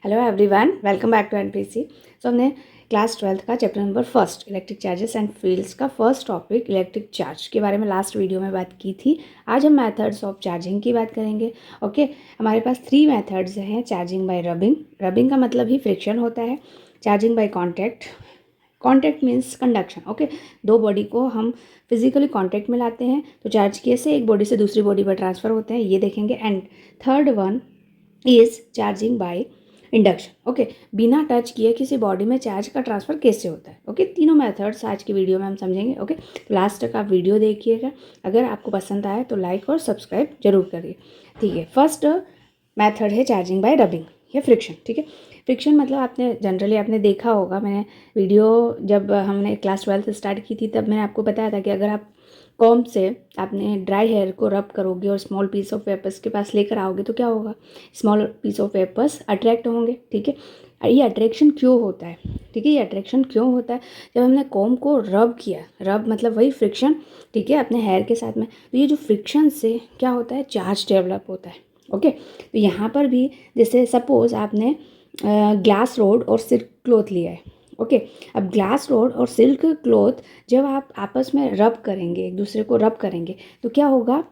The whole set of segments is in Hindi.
Hello everyone, welcome back to NPC. So हमने क्लास 12th का chapter number first electric charges and fields का फर्स्ट टॉपिक इलेक्ट्रिक चार्ज के बारे में लास्ट वीडियो में बात की थी। आज हम मेथड्स ऑफ चार्जिंग की बात करेंगे। ओके, हमारे पास 3 मेथड्स हैं। चार्जिंग बाय रबिंग, रबिंग का मतलब ही फ्रिक्शन होता है। Charging by contact, contact means conduction. Okay, दो बॉडी को हम फिजिकली कॉन्टैक्ट में लाते हैं तो चार्ज कैसे एक बॉडी से दूसरी बॉडी पर ट्रांसफ़र होते हैं, ये देखेंगे। And third one is charging by induction. Okay, बिना टच किए किसी बॉडी में चार्ज का ट्रांसफ़र कैसे होता है। ओके, तीनों मेथड्स आज की वीडियो में हम समझेंगे। ओके, तो लास्ट तक आप वीडियो देखिएगा। अगर आपको पसंद आए तो लाइक और सब्सक्राइब जरूर करिए। ठीक है, फर्स्ट मेथड है चार्जिंग बाय रबिंग या फ्रिक्शन। ठीक है, फ्रिक्शन मतलब आपने देखा होगा। मैंने वीडियो जब हमने क्लास 12th स्टार्ट की थी तब मैंने आपको बताया था कि अगर आप कॉम्ब से आपने ड्राई हेयर को रब करोगे और स्मॉल पीस ऑफ पेपर्स के पास लेकर आओगे तो क्या होगा, small piece of papers attract होंगे। ठीक है, ये अट्रैक्शन क्यों होता है। ठीक है, ये अट्रैक्शन क्यों होता है, जब हमने कॉम्ब को रब किया, रब मतलब वही फ्रिक्शन, ठीक है, अपने हेयर के साथ में, तो ये जो फ्रिक्शन से क्या होता है, चार्ज डेवलप होता है। ओके, तो यहाँ पर भी जैसे सपोज़ आपने ग्लास रोड और सिल्क क्लॉथ लिया है। ओके, अब ग्लास रोड और सिल्क क्लॉथ जब आप आपस में रब करेंगे, एक दूसरे को रब करेंगे, तो क्या होगा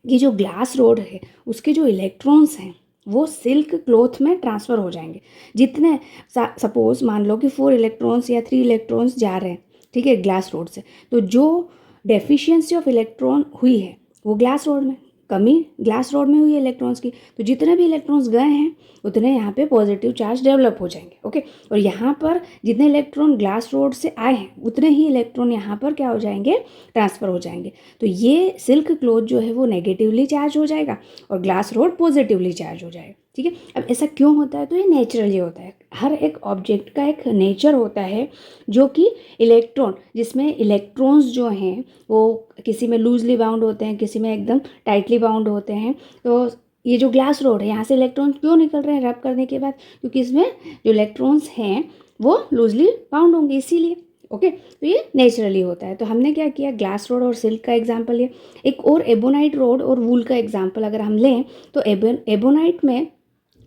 कि जो ग्लास रोड है उसके जो इलेक्ट्रॉन्स हैं वो सिल्क क्लॉथ में ट्रांसफ़र हो जाएंगे। जितने सपोज मान लो कि 4 इलेक्ट्रॉन्स या 3 इलेक्ट्रॉन्स जा रहे हैं, ठीक है, ग्लास रोड से, तो जो डेफिशिएंसी ऑफ इलेक्ट्रॉन हुई है वो ग्लास रोड में, कमी ग्लास रोड में हुई है इलेक्ट्रॉन्स की, तो जितने भी इलेक्ट्रॉन्स गए हैं उतने यहाँ पे पॉजिटिव चार्ज डेवलप हो जाएंगे। ओके, और यहाँ पर जितने इलेक्ट्रॉन ग्लास रोड से आए हैं उतने ही इलेक्ट्रॉन यहाँ पर क्या हो जाएंगे, ट्रांसफ़र हो जाएंगे। तो ये सिल्क क्लॉथ जो है वो नेगेटिवली चार्ज हो जाएगा और ग्लास रोड पॉजिटिवली चार्ज हो जाएगा। ठीक है, अब ऐसा क्यों होता है, तो ये नेचुरली होता है। हर एक ऑब्जेक्ट का एक नेचर होता है जो कि इलेक्ट्रॉन, जिसमें इलेक्ट्रॉन्स जो हैं वो किसी में लूजली बाउंड होते हैं, किसी में एकदम टाइटली बाउंड होते हैं। तो ये जो ग्लास रोड है यहाँ से इलेक्ट्रॉन्स क्यों निकल रहे हैं रब करने के बाद, क्योंकि इसमें जो इलेक्ट्रॉन्स हैं वो लूजली बाउंड होंगे इसीलिए। ओके, तो ये नेचुरली होता है। तो हमने क्या किया, ग्लास रोड और सिल्क का एग्जांपल लिया। एक और एबोनाइट रोड और वूल का एग्जांपल अगर हम लें तो एबोनाइट में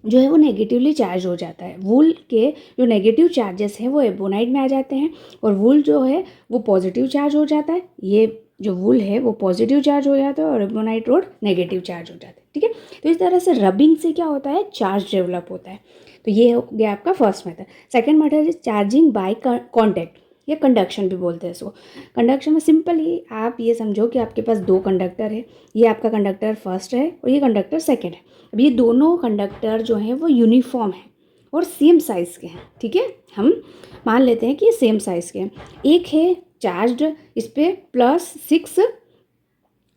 जो है वो नेगेटिवली चार्ज हो जाता है। वूल के जो नेगेटिव चार्जेस हैं वो एबोनाइट में आ जाते हैं और वूल जो है वो पॉजिटिव चार्ज हो जाता है। ये जो वूल है वो पॉजिटिव चार्ज हो जाता है और एबोनाइट रोड नेगेटिव चार्ज हो जाता है। ठीक है, तो इस तरह से रबिंग से क्या होता है, चार्ज डेवलप होता है। तो ये हो गया आपका first method. Second method is charging by contact या कंडक्शन भी बोलते हैं इसको। कंडक्शन में सिंपली आप ये समझो कि आपके पास 2 कंडक्टर है, ये आपका कंडक्टर फर्स्ट है और ये कंडक्टर सेकेंड है। अब ये दोनों कंडक्टर जो हैं वो यूनिफॉर्म हैं और सेम साइज़ के हैं। ठीक है, हम मान लेते हैं कि ये सेम साइज़ के हैं। एक है चार्ज्ड, इस पर +6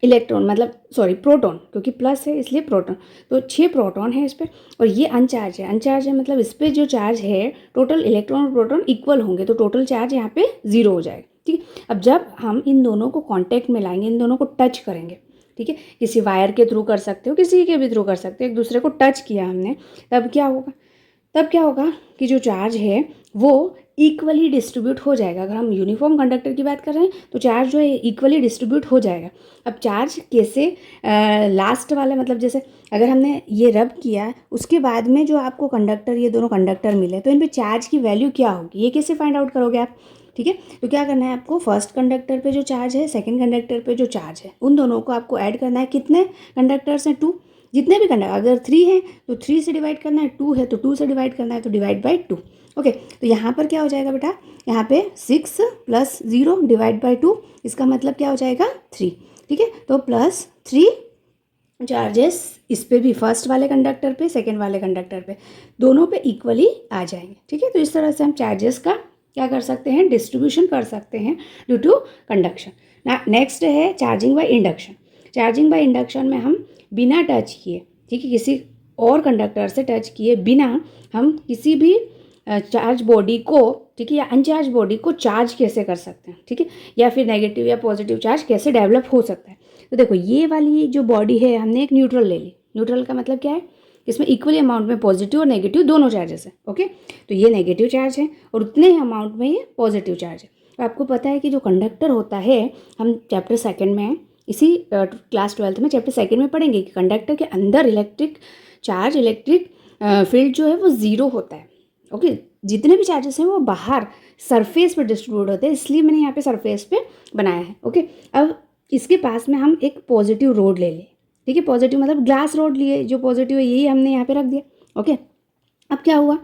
इलेक्ट्रॉन, मतलब सॉरी प्रोटॉन, क्योंकि प्लस है इसलिए प्रोटॉन, तो 6 प्रोटॉन है इस पर। और ये अनचार्ज है, अनचार्ज है मतलब इस पर जो चार्ज है टोटल इलेक्ट्रॉन और प्रोटॉन इक्वल होंगे तो टोटल चार्ज यहाँ पे 0 हो जाएगा। ठीक है, अब जब हम इन दोनों को कॉन्टैक्ट में लाएंगे, इन दोनों को टच करेंगे, ठीक है, किसी वायर के थ्रू कर सकते हो, किसी के भी थ्रू कर सकते हो, एक दूसरे को टच किया हमने, तब क्या होगा कि जो चार्ज है वो इक्वली डिस्ट्रीब्यूट हो जाएगा। अगर हम यूनिफॉर्म कंडक्टर की बात कर रहे हैं तो चार्ज जो है इक्वली डिस्ट्रीब्यूट हो जाएगा। अब चार्ज कैसे, लास्ट वाला मतलब जैसे अगर हमने ये रब किया उसके बाद में जो आपको कंडक्टर, ये दोनों कंडक्टर मिले तो इन पे चार्ज की वैल्यू क्या होगी, ये कैसे फाइंड आउट करोगे आप। ठीक है, तो क्या करना है आपको, फर्स्ट कंडक्टर पे जो चार्ज है, सेकंड कंडक्टर पे जो चार्ज है, उन दोनों को आपको ऐड करना है। कितने कंडक्टर्स हैं, 2। जितने भी कंडक्टर, अगर 3 है तो 3 से डिवाइड करना है, 2 है तो 2 से डिवाइड करना है, तो डिवाइड बाई 2। ओके, तो यहाँ पर क्या हो जाएगा बेटा, यहाँ पे 6 + 0 डिवाइड बाई 2, इसका मतलब क्या हो जाएगा, 3। ठीक है, तो +3 चार्जेस इस पे भी, फर्स्ट वाले कंडक्टर पे, सेकेंड वाले कंडक्टर पे, दोनों पे इक्वली आ जाएंगे। ठीक है, तो इस तरह से हम चार्जेस का क्या कर सकते हैं, डिस्ट्रीब्यूशन कर सकते हैं ड्यू टू कंडक्शन। ना नेक्स्ट है charging by induction. Charging by induction में हम बिना टच किए, ठीक है, किसी और कंडक्टर से टच किए बिना हम किसी भी चार्ज बॉडी को, ठीक है, या अनचार्ज बॉडी को चार्ज कैसे कर सकते हैं, ठीक है, या फिर नेगेटिव या पॉजिटिव चार्ज कैसे डेवलप हो सकता है। तो देखो ये वाली जो बॉडी है हमने एक न्यूट्रल ले ली। न्यूट्रल का मतलब क्या है, इसमें इक्वली अमाउंट में पॉजिटिव और नेगेटिव दोनों चार्जेस हैं। ओके, तो ये नेगेटिव चार्ज है और उतने ही अमाउंट में ये पॉजिटिव चार्ज है। तो आपको पता है कि जो कंडक्टर होता है, हम चैप्टर सेकेंड में, इसी क्लास 12th में चैप्टर सेकेंड में पढ़ेंगे कि कंडक्टर के अंदर इलेक्ट्रिक चार्ज, इलेक्ट्रिक फील्ड जो है वो ज़ीरो होता है। ओके, जितने भी चार्जेस हैं वो बाहर सरफेस पे डिस्ट्रीब्यूट होते हैं, इसलिए मैंने यहाँ पे सरफेस पे बनाया है। ओके, अब इसके पास में हम एक पॉजिटिव रोड ले लें। ठीक है, पॉजिटिव मतलब ग्लास रोड लिए, जो पॉजिटिव है यही हमने यहाँ पे रख दिया। ओके, अब क्या हुआ,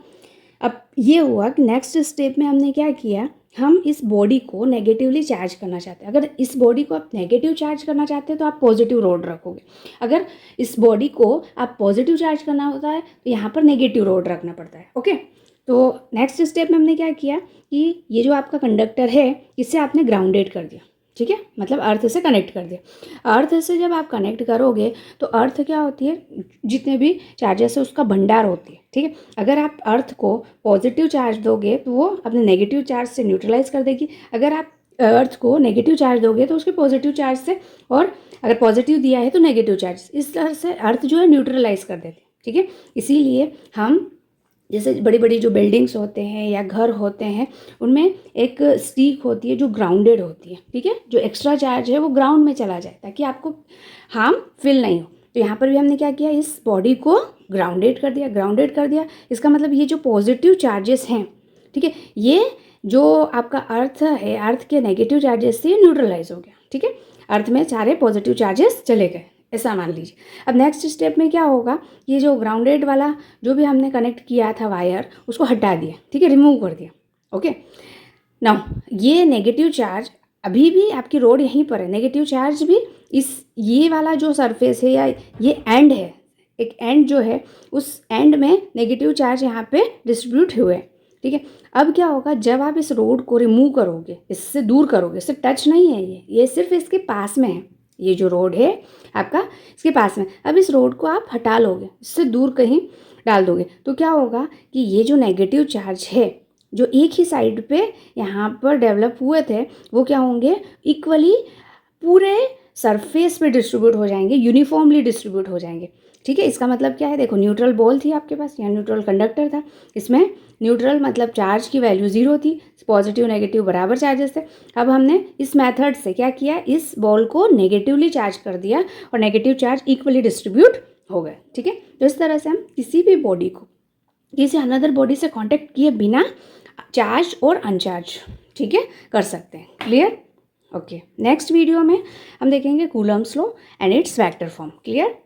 अब ये हुआ कि नेक्स्ट स्टेप में हमने क्या किया, हम इस बॉडी को नेगेटिवली चार्ज करना चाहते हैं। अगर इस बॉडी को आप नेगेटिव चार्ज करना चाहते हैं तो आप पॉजिटिव रोड रखोगे। अगर इस बॉडी को आप पॉजिटिव चार्ज करना होता है तो यहाँ पर नेगेटिव रोड रखना पड़ता है। ओके, तो नेक्स्ट स्टेप में हमने क्या किया कि ये जो आपका कंडक्टर है इसे आपने ग्राउंडेड कर दिया। ठीक है, मतलब अर्थ से कनेक्ट कर दिया। अर्थ से जब आप कनेक्ट करोगे तो अर्थ क्या होती है, जितने भी चार्जेस है उसका भंडार होती है। ठीक है, अगर आप अर्थ को पॉजिटिव चार्ज दोगे तो वो अपने नेगेटिव चार्ज से न्यूट्रलाइज कर देगी। अगर आप अर्थ को नेगेटिव चार्ज दोगे तो उसके पॉजिटिव चार्ज से, और अगर पॉजिटिव दिया है तो नेगेटिव चार्ज, इस तरह से अर्थ जो है न्यूट्रलाइज कर देती है। ठीक है, इसीलिए हम जैसे बड़ी बड़ी जो बिल्डिंग्स होते हैं या घर होते हैं उनमें एक स्टिक होती है जो ग्राउंडेड होती है। ठीक है, जो एक्स्ट्रा चार्ज है वो ग्राउंड में चला जाए ताकि आपको हार्म फील नहीं हो। तो यहाँ पर भी हमने क्या किया, इस बॉडी को ग्राउंडेड कर दिया। ग्राउंडेड कर दिया इसका मतलब ये जो पॉजिटिव चार्जेस हैं, ठीक है, ये जो आपका अर्थ है, अर्थ के नेगेटिव चार्जेस से न्यूट्रलाइज हो गया। ठीक है, अर्थ में सारे पॉजिटिव चार्जेस चले गए, ऐसा मान लीजिए। अब नेक्स्ट स्टेप में क्या होगा, ये जो ग्राउंडेड वाला जो भी हमने कनेक्ट किया था वायर उसको हटा दिया। ठीक है, रिमूव कर दिया। ओके, नाउ ये नेगेटिव चार्ज अभी भी आपकी रोड यहीं पर है, नेगेटिव चार्ज भी इस ये वाला जो सरफेस है या ये एंड है, एक एंड जो है उस एंड में नेगेटिव चार्ज यहाँ पे डिस्ट्रीब्यूट हुए हैं। ठीक है, अब क्या होगा, जब आप इस रोड को रिमूव करोगे, इससे दूर करोगे, इससे टच नहीं है, ये सिर्फ इसके पास में है, ये जो रोड है आपका इसके पास में। अब इस रोड को आप हटा लोगे, इससे दूर कहीं डाल दोगे, तो क्या होगा कि ये जो नेगेटिव चार्ज है जो एक ही साइड पे यहाँ पर डेवलप हुए थे वो क्या होंगे, इक्वली पूरे सरफेस पे डिस्ट्रीब्यूट हो जाएंगे, यूनिफॉर्मली डिस्ट्रीब्यूट हो जाएंगे। ठीक है, इसका मतलब क्या है, देखो न्यूट्रल बॉल थी आपके पास, यहाँ न्यूट्रल कंडक्टर था, इसमें न्यूट्रल मतलब चार्ज की वैल्यू ज़ीरो थी, पॉजिटिव नेगेटिव बराबर चार्जेस थे। अब हमने इस मेथड से क्या किया, इस बॉल को नेगेटिवली चार्ज कर दिया और नेगेटिव चार्ज इक्वली डिस्ट्रीब्यूट हो गए। ठीक है, तो इस तरह से हम किसी भी बॉडी को किसी अनदर बॉडी से कांटेक्ट किए बिना चार्ज और अनचार्ज, ठीक है, कर सकते हैं। क्लियर? ओके, नेक्स्ट वीडियो में हम देखेंगे Coulomb's law and it's vector form. Clear?